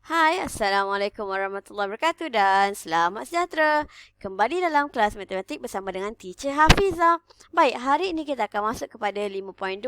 Hai, Assalamualaikum warahmatullahi wabarakatuh dan selamat sejahtera. Kembali dalam kelas matematik bersama dengan Teacher Hafizah. Baik, hari ini kita akan masuk kepada 5.2,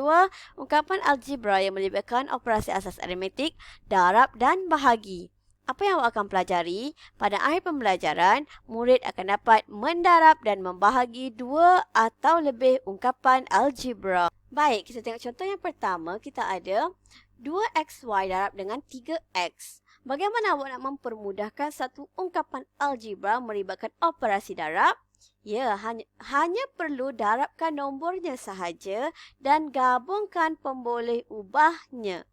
ungkapan algebra yang melibatkan operasi asas aritmetik, darab dan bahagi. Apa yang awak akan pelajari? Pada akhir pembelajaran, murid akan dapat mendarab dan membahagi dua atau lebih ungkapan algebra. Baik, kita tengok contoh yang pertama. Kita ada 2xy darab dengan 3x. Bagaimana awak nak mempermudahkan satu ungkapan algebra melibatkan operasi darab? Ya, hanya perlu darabkan nombornya sahaja dan gabungkan pemboleh ubahnya.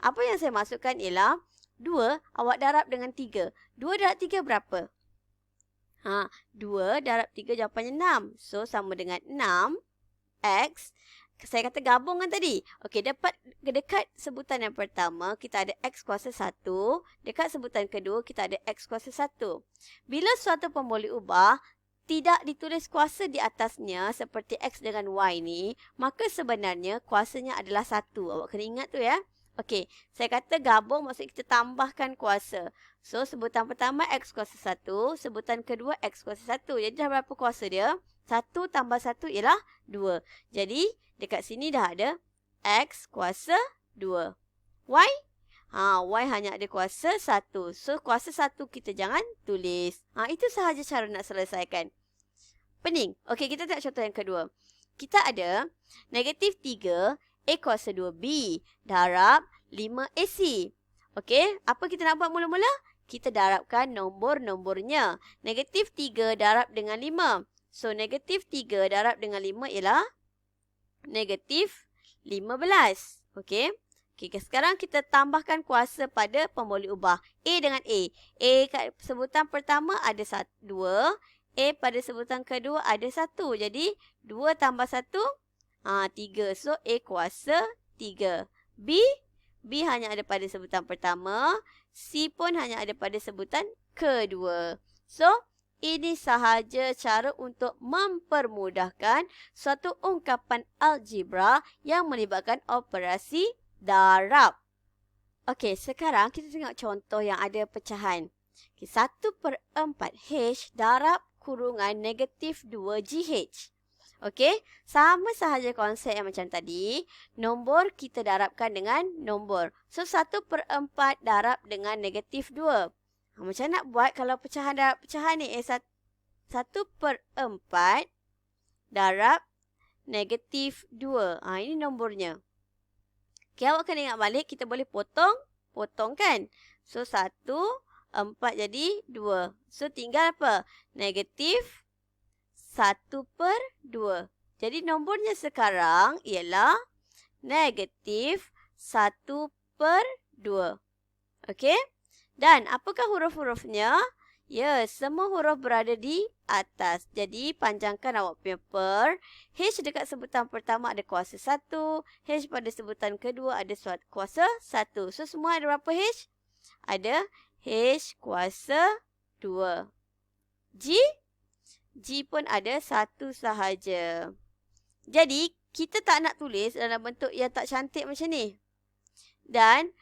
Apa yang saya maksudkan ialah 2 awak darab dengan 3. 2 darab 3 berapa? 2 darab 3 jawapannya 6. So, sama dengan 6x. Saya kata gabung kan tadi. Okey, dekat sebutan yang pertama, kita ada x kuasa 1. Dekat sebutan kedua, kita ada x kuasa 1. Bila suatu pemboleh ubah tidak ditulis kuasa di atasnya seperti x dengan y ni, maka sebenarnya kuasanya adalah 1. Awak kena ingat tu ya. Okey, saya kata gabung maksud kita tambahkan kuasa. So, sebutan pertama x kuasa 1, sebutan kedua x kuasa 1. Jadi dah berapa kuasa dia? 1 tambah 1 ialah 2. Jadi, dekat sini dah ada x kuasa 2. Y? Y hanya ada kuasa 1. So, kuasa 1 kita jangan tulis. Itu sahaja cara nak selesaikan. Pening. Okey, kita tengok contoh yang kedua. Kita ada negatif 3 A kuasa 2B darab 5AC. Okey, apa kita nak buat mula-mula? Kita darabkan nombor-nombornya. Negatif 3 darab dengan 5. So, negatif 3 darab dengan 5 ialah negatif 15. Okey. Okey, sekarang kita tambahkan kuasa pada pemboleh ubah. A dengan A. A kat sebutan pertama ada 2. A pada sebutan kedua ada 1. Jadi, 2 tambah 1, 3. So, A kuasa 3. B hanya ada pada sebutan pertama. C pun hanya ada pada sebutan kedua. So, ini sahaja cara untuk mempermudahkan suatu ungkapan algebra yang melibatkan operasi darab. Okey, sekarang kita tengok contoh yang ada pecahan. Okay, 1/4 H darab kurungan negatif 2GH. Okey, sama sahaja konsep yang macam tadi. Nombor kita darabkan dengan nombor. So, 1/4 darab dengan negatif 2. Macam nak buat kalau pecahan darab pecahan ni? 1/4 darab negatif 2. Ini nombornya. Okay, awak kena ingat balik. Kita boleh potong kan? So, 1/4 jadi 2. So, /2. Negatif 1/2. Jadi, nombornya sekarang ialah negatif 1/2. Okey? Dan apakah huruf-hurufnya? Ya, semua huruf berada di atas. Jadi, panjangkan awak punya per. H dekat sebutan pertama ada kuasa 1. H pada sebutan kedua ada kuasa 1. So, semua ada berapa H? Ada H kuasa 2. G pun ada 1 sahaja. Jadi, kita tak nak tulis dalam bentuk yang tak cantik macam ni. Dan,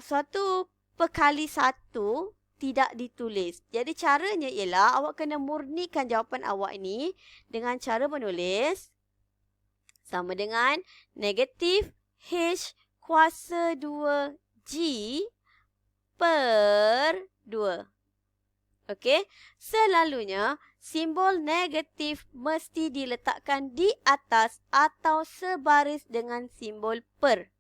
suatu perkali 1 tidak ditulis. Jadi, caranya ialah awak kena murnikan jawapan awak ini dengan cara menulis sama dengan negatif H kuasa 2G per 2. Okey, selalunya simbol negatif mesti diletakkan di atas atau sebaris dengan simbol per.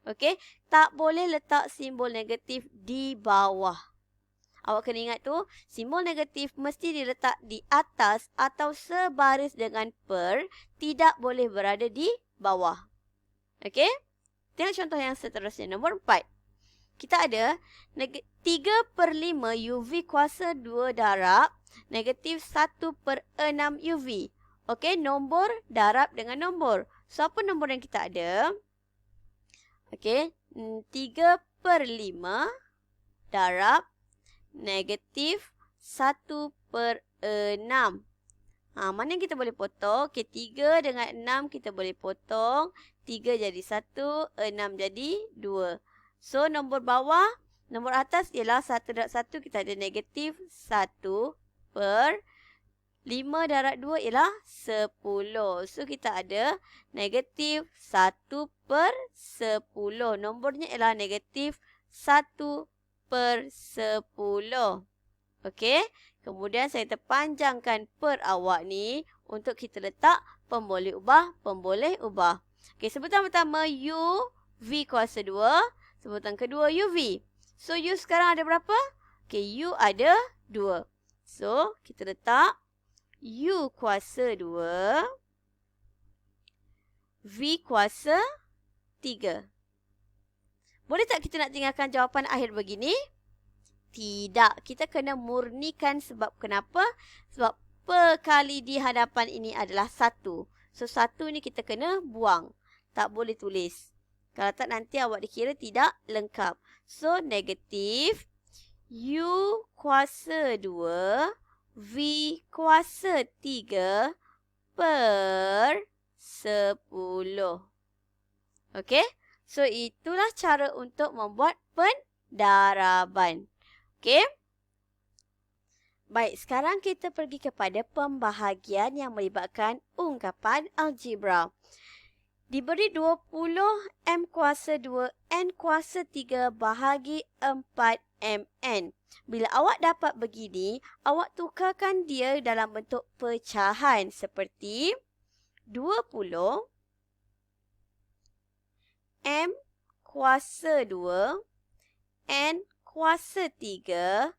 Okey, tak boleh letak simbol negatif di bawah. Awak kena ingat tu, simbol negatif mesti diletak di atas atau sebaris dengan per, tidak boleh berada di bawah. Okey, tengok contoh yang seterusnya, nombor 4. Kita ada 3/5 UV kuasa 2 darab negatif 1/6 UV. Okey, nombor darab dengan nombor. So, apa nombor yang kita ada? Okey, 3/5 darab negatif 1/6. Mana yang kita boleh potong? Okey, 3 dengan 6 kita boleh potong. 3 jadi 1, 6 jadi 2. So, nombor bawah Nombor atas ialah 1/1 kita ada negatif 1 per 5/2 ialah 10. So, kita ada negatif 1 per 10. Nombornya ialah negatif 1 per 10. Okey. Kemudian saya terpanjangkan per awak ni untuk kita letak pemboleh ubah. Okey, sebutan pertama U, V kuasa 2. Sebutan kedua UV. So, U sekarang ada berapa? Okey, U ada 2. So, kita letak U kuasa 2, V kuasa 3. Boleh tak kita nak tinggalkan jawapan akhir begini? Tidak. Kita kena murnikan sebab kenapa? Sebab per kali di hadapan ini adalah 1. So, 1 ni kita kena buang. Tak boleh tulis. Kalau tak nanti awak dikira tidak lengkap. So, negatif U kuasa 2, V kuasa 3 per 10. Okey? So, itulah cara untuk membuat pendaraban. Okey? Baik, sekarang kita pergi kepada pembahagian yang melibatkan ungkapan algebra. Diberi 20 M kuasa 2 N kuasa 3 bahagi 4 MN. Bila awak dapat begini, awak tukarkan dia dalam bentuk pecahan seperti 20 M kuasa 2 N kuasa 3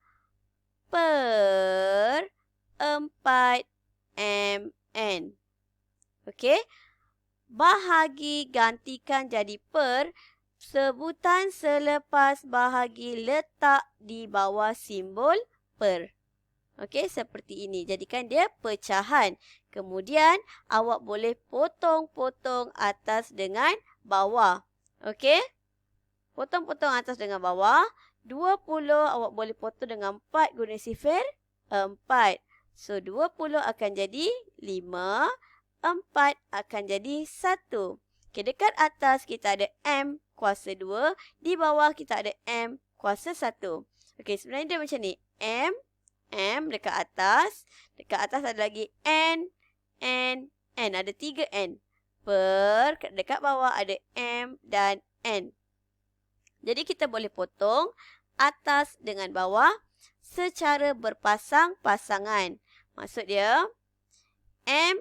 per 4 MN. Okey? Bahagi gantikan jadi per. Sebutan selepas bahagi letak di bawah simbol per. Okey, seperti ini. Jadikan dia pecahan. Kemudian, awak boleh potong-potong atas dengan bawah. Okey? Potong-potong atas dengan bawah. 20 awak boleh potong dengan 4 guna sifir 4. So, 20 akan jadi 5. 4 akan jadi 1. Okay, dekat atas kita ada M kuasa 2. Di bawah kita ada M kuasa 1. Okay, sebenarnya dia macam ni. M dekat atas. Dekat atas ada lagi N. Ada 3 N. Per, dekat bawah ada M dan N. Jadi kita boleh potong atas dengan bawah secara berpasang-pasangan. Maksud dia, M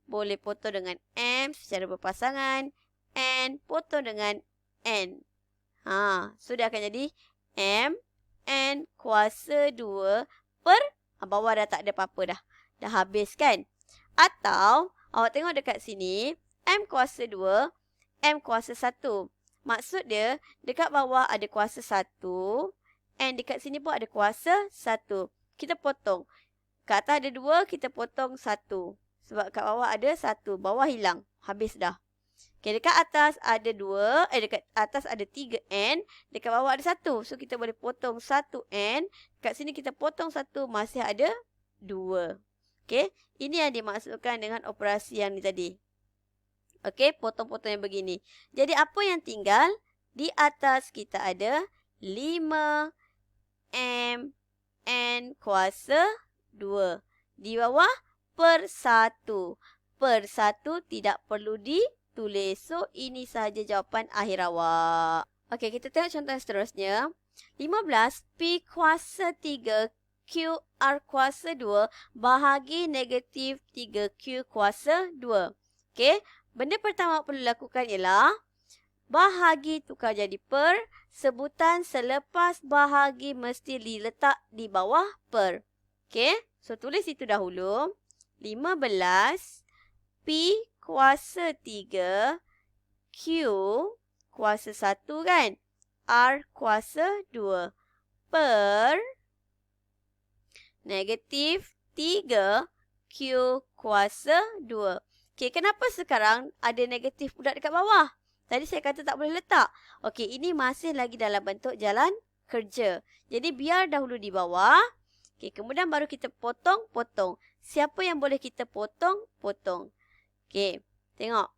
boleh potong dengan M secara berpasangan. N potong dengan N. So dia akan jadi M N kuasa 2 per bawah dah tak ada apa-apa dah. Dah habis kan? Atau awak tengok dekat sini M kuasa 2 M kuasa 1. Maksud dia dekat bawah ada kuasa 1. And dekat sini pun ada kuasa 1. Kita potong. Kat atas ada 2, kita potong 1. Sebab kat bawah ada 1. Bawah hilang. Habis dah. Okay, dekat atas ada 2. Dekat atas ada 3N. Dekat bawah ada 1. So, kita boleh potong 1N. Kat sini kita potong 1. Masih ada 2. Okay. Ini yang dimaksudkan dengan operasi yang ni tadi. Okay. Potong-potong yang begini. Jadi, apa yang tinggal? Di atas kita ada 5 M N kuasa 2. Di bawah per 1. Per 1 tidak perlu ditulis. So, ini sahaja jawapan akhir awak. Okey, kita tengok contoh yang seterusnya. 15 P kuasa 3 Q R kuasa 2 bahagi negatif 3Q kuasa 2. Okey, benda pertama perlu lakukan ialah bahagi tukar jadi per. Sebutan selepas bahagi mesti diletak di bawah per. Okey, so tulis itu dahulu. 15 P kuasa 3 Q kuasa 1 kan? R kuasa 2 per negatif 3 Q kuasa 2. Okey, kenapa sekarang ada negatif pula dekat bawah? Tadi saya kata tak boleh letak. Okey, ini masih lagi dalam bentuk jalan kerja. Jadi biar dahulu di bawah. Okey, kemudian baru kita potong-potong. Siapa yang boleh kita potong-potong? Okey, tengok.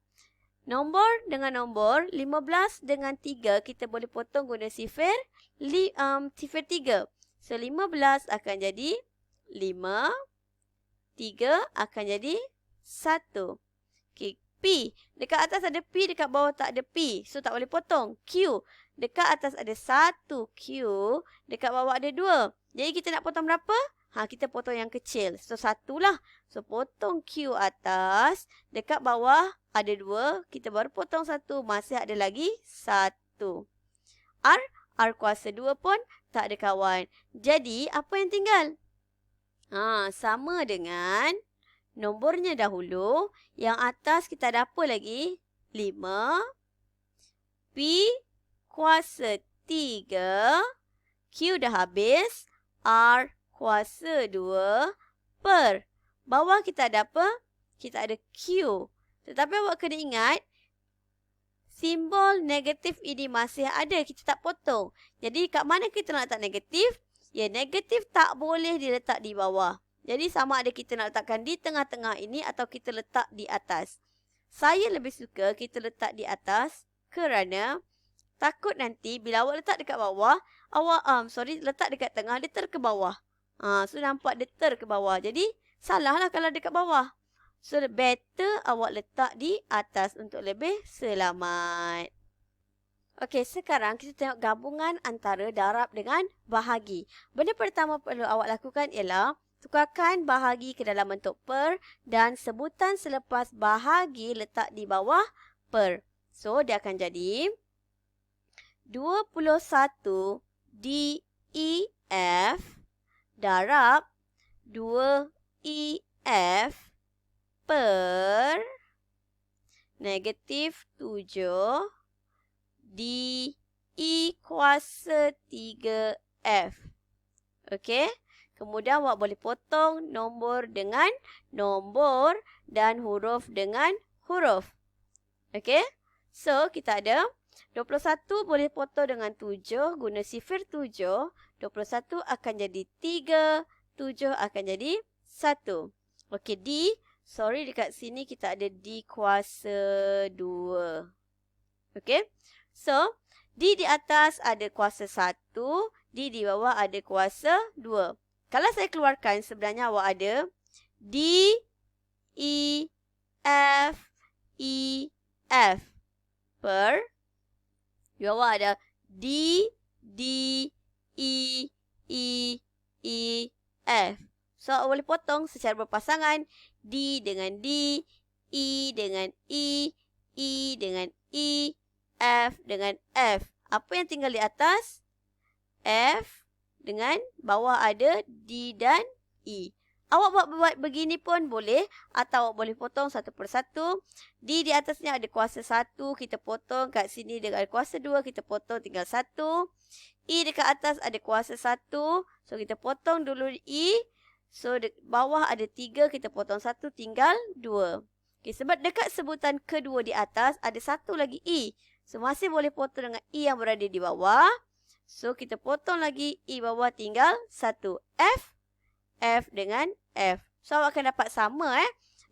Nombor dengan nombor, 15 dengan 3 kita boleh potong guna sifir sifar 3. So, 15 akan jadi 5. 3 akan jadi 1. Okay. P. Dekat atas ada P, dekat bawah tak ada P. So, tak boleh potong. Q. Dekat atas ada 1 Q, dekat bawah ada 2. Jadi, kita nak potong berapa? Kita potong yang kecil. So, 1 lah. So, potong Q atas. Dekat bawah ada 2. Kita baru potong 1. Masih ada lagi 1. R. R kuasa 2 pun tak ada kawan. Jadi, apa yang tinggal? Sama dengan nombornya dahulu. Yang atas kita ada apa lagi? 5. P kuasa 3. Q dah habis. R kuasa 2 per. Bawah kita ada apa? Kita ada Q. Tetapi awak kena ingat, simbol negatif ini masih ada. Kita tak potong. Jadi kat mana kita nak letak negatif? Ya, negatif tak boleh diletak di bawah. Jadi sama ada kita nak letakkan di tengah-tengah ini atau kita letak di atas. Saya lebih suka kita letak di atas kerana takut nanti bila awak letak dekat bawah, letak dekat tengah, dia ter ke bawah. So nampak dia ter ke bawah. Jadi salah lah kalau dekat bawah. So better awak letak di atas untuk lebih selamat. Okey, sekarang kita tengok gabungan antara darab dengan bahagi. Benda pertama perlu awak lakukan ialah tukarkan bahagi ke dalam bentuk per dan sebutan selepas bahagi letak di bawah per. So, dia akan jadi 21 DEF darab 2EF per negatif 7 DE kuasa 3F. Okey. Kemudian awak boleh potong nombor dengan nombor dan huruf dengan huruf. Okey. So, kita ada 21 boleh potong dengan 7 guna sifar 7. 21 akan jadi 3. 7 akan jadi 1. Okey, D. Sorry, dekat sini kita ada D kuasa 2. Okey. So, D di atas ada kuasa 1. D di bawah ada kuasa 2. Kalau saya keluarkan, sebenarnya awak ada D, E, F, E, F. Per. Awak ada D, D, E, E, E, F. So, awak boleh potong secara berpasangan. D dengan D, E dengan E, E dengan E, F dengan F. Apa yang tinggal di atas? F dengan bawah ada D dan E. Awak buat begini pun boleh. Atau awak boleh potong satu persatu. D di atasnya ada kuasa 1. Kita potong kat sini dengan kuasa 2. Kita potong tinggal 1. E dekat atas ada kuasa 1. So, kita potong dulu E. So, bawah ada 3. Kita potong 1 tinggal 2. Okay, sebab dekat sebutan kedua di atas ada 1 lagi E. So, masih boleh potong dengan E yang berada di bawah. So, kita potong lagi E bawah tinggal 1. F. F dengan F. So, awak akan dapat sama.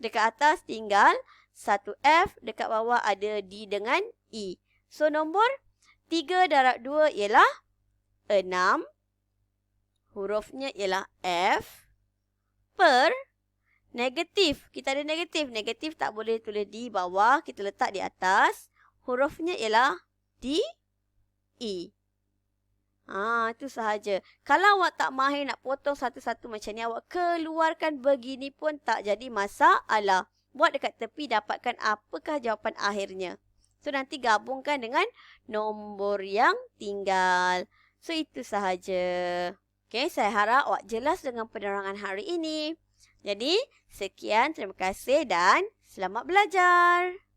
Dekat atas tinggal 1 F. Dekat bawah ada D dengan E. So, nombor 3 darab 2 ialah 6. Hurufnya ialah F. Per negatif. Kita ada negatif. Negatif tak boleh tulis di bawah. Kita letak di atas. Hurufnya ialah D, E. Itu sahaja. Kalau awak tak mahir nak potong satu-satu macam ni, awak keluarkan begini pun tak jadi masalah. Buat dekat tepi, dapatkan apakah jawapan akhirnya. So, nanti gabungkan dengan nombor yang tinggal. So, itu sahaja. Okay, saya harap awak jelas dengan penerangan hari ini. Jadi, sekian, terima kasih dan selamat belajar.